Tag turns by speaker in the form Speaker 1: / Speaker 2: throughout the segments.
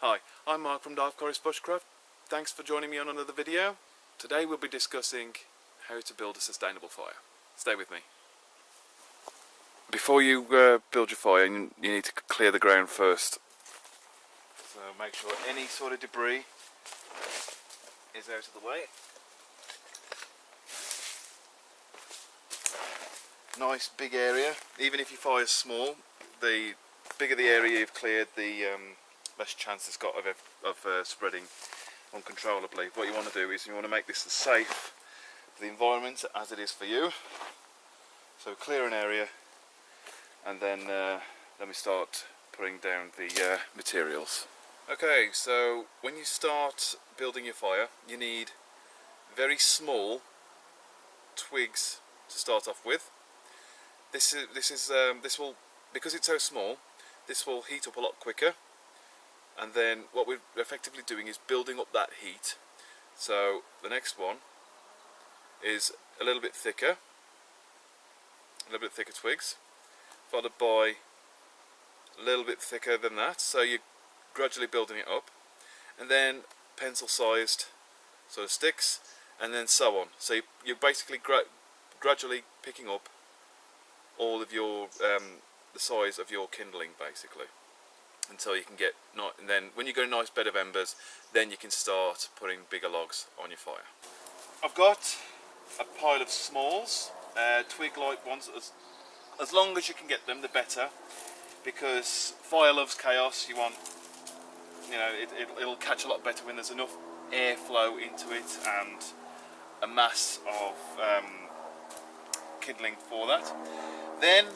Speaker 1: Hi, I'm Mark from Dive Chorus Bushcraft. Thanks for joining me on another video. Today we'll be discussing how to build a sustainable fire. Stay with me. Before you build your fire, you need to clear the ground first. So make sure any sort of debris is out of the way. Nice big area. Even if your fire is small, the bigger the area you've cleared, the less chance it's got of spreading uncontrollably. What you want to do is you want to make this as safe for the environment as it is for you. So clear an area and then let me start putting down the materials. Okay, so when you start building your fire, you need very small twigs to start off with. This will, because it's so small, this will heat up a lot quicker, and then what we're effectively doing is building up that heat. So the next one is a little bit thicker twigs, followed by a little bit thicker than that, so you're gradually building it up, and then pencil sized sort of sticks, and then so on. So you're basically gradually picking up all of your the size of your kindling basically, until you can get and then when you get a nice bed of embers, then you can start putting bigger logs on your fire. I've got a pile of smalls, twig-like ones. As long as you can get them, the better, because fire loves chaos. You want, it'll catch a lot better when there's enough airflow into it and a mass of kindling for that. Then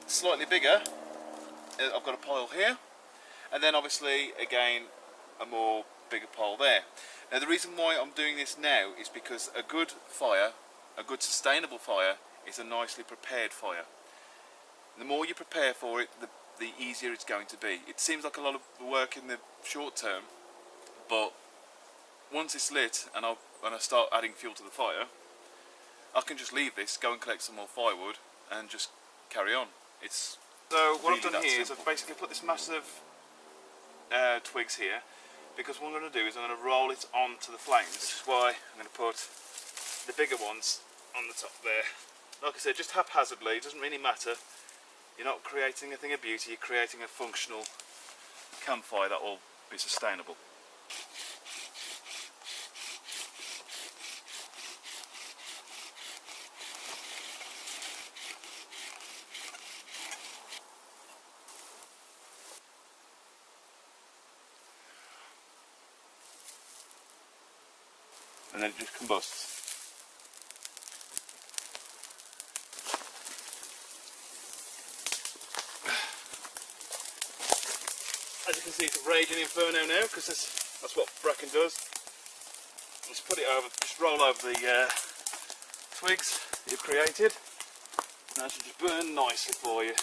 Speaker 1: slightly bigger, I've got a pile here, and then obviously again a more bigger pile there. Now the reason why I'm doing this now is because a good fire, a good sustainable fire, is a nicely prepared fire. The more you prepare for it, the easier it's going to be. It seems like a lot of work in the short term, but once it's lit and I start adding fuel to the fire, I can just leave this, go and collect some more firewood and just carry on. So what I've done here is I've basically put this massive twigs here, because what I'm going to do is I'm going to roll it onto the flames, which is why I'm going to put the bigger ones on the top there. Like I said, just haphazardly, it doesn't really matter. You're not creating a thing of beauty, you're creating a functional campfire that will be sustainable. And then it just combusts. As you can see, it's a raging inferno now, because that's what bracken does. Just put it over, just roll over the twigs that you've created, and that should just burn nicely for you.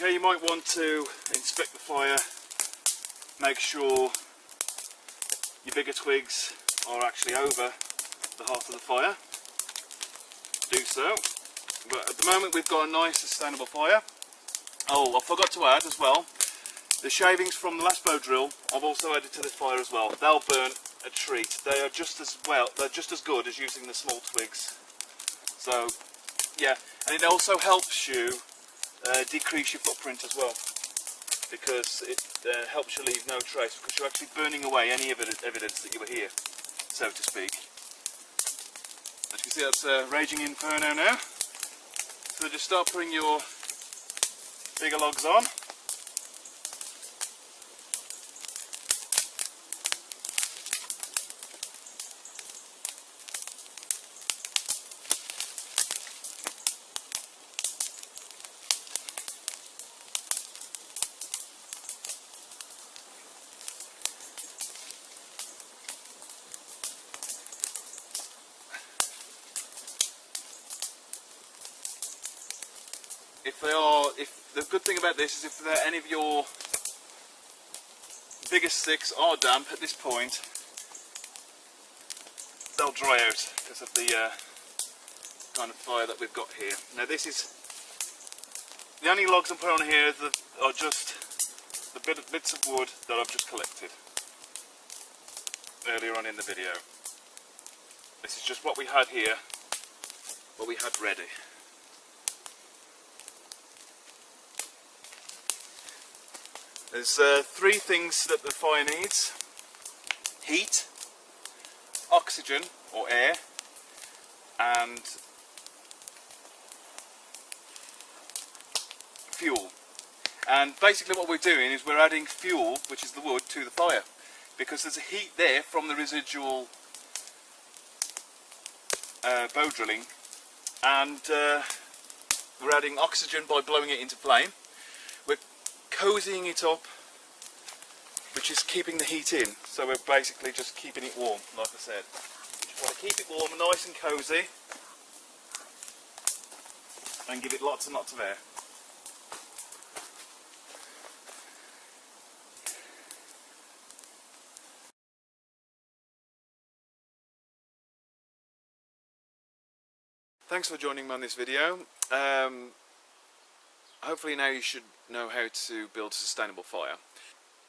Speaker 1: Okay, you might want to inspect the fire, make sure your bigger twigs are actually over the heart of the fire. Do so. But at the moment we've got a nice sustainable fire. Oh, I forgot to add as well, the shavings from the last bow drill I've also added to this fire as well. They'll burn a treat. They are just as good as using the small twigs. So yeah, and it also helps you decrease your footprint as well, because it helps you leave no trace, because you're actually burning away any evidence that you were here, so to speak. As you can see, that's raging inferno now. So just start putting your bigger logs on. if the good thing about this is if any of your bigger sticks are damp at this point, they'll dry out because of the kind of fire that we've got here. Now this is the only logs I'm putting on here are just the bits of wood that I've just collected earlier on in the video. This is just what we had here, what we had ready. There's three things that the fire needs: heat, oxygen or air, and fuel. And basically what we're doing is we're adding fuel, which is the wood, to the fire, because there's a heat there from the residual bow drilling, and we're adding oxygen by blowing it into flame. We're cozying it up, which is keeping the heat in, so we're basically just keeping it warm, like I said. Just want to keep it warm and nice and cosy, and give it lots and lots of air. Thanks for joining me on this video. Hopefully now you should know how to build a sustainable fire.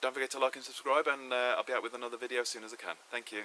Speaker 1: Don't forget to like and subscribe, and I'll be out with another video as soon as I can. Thank you.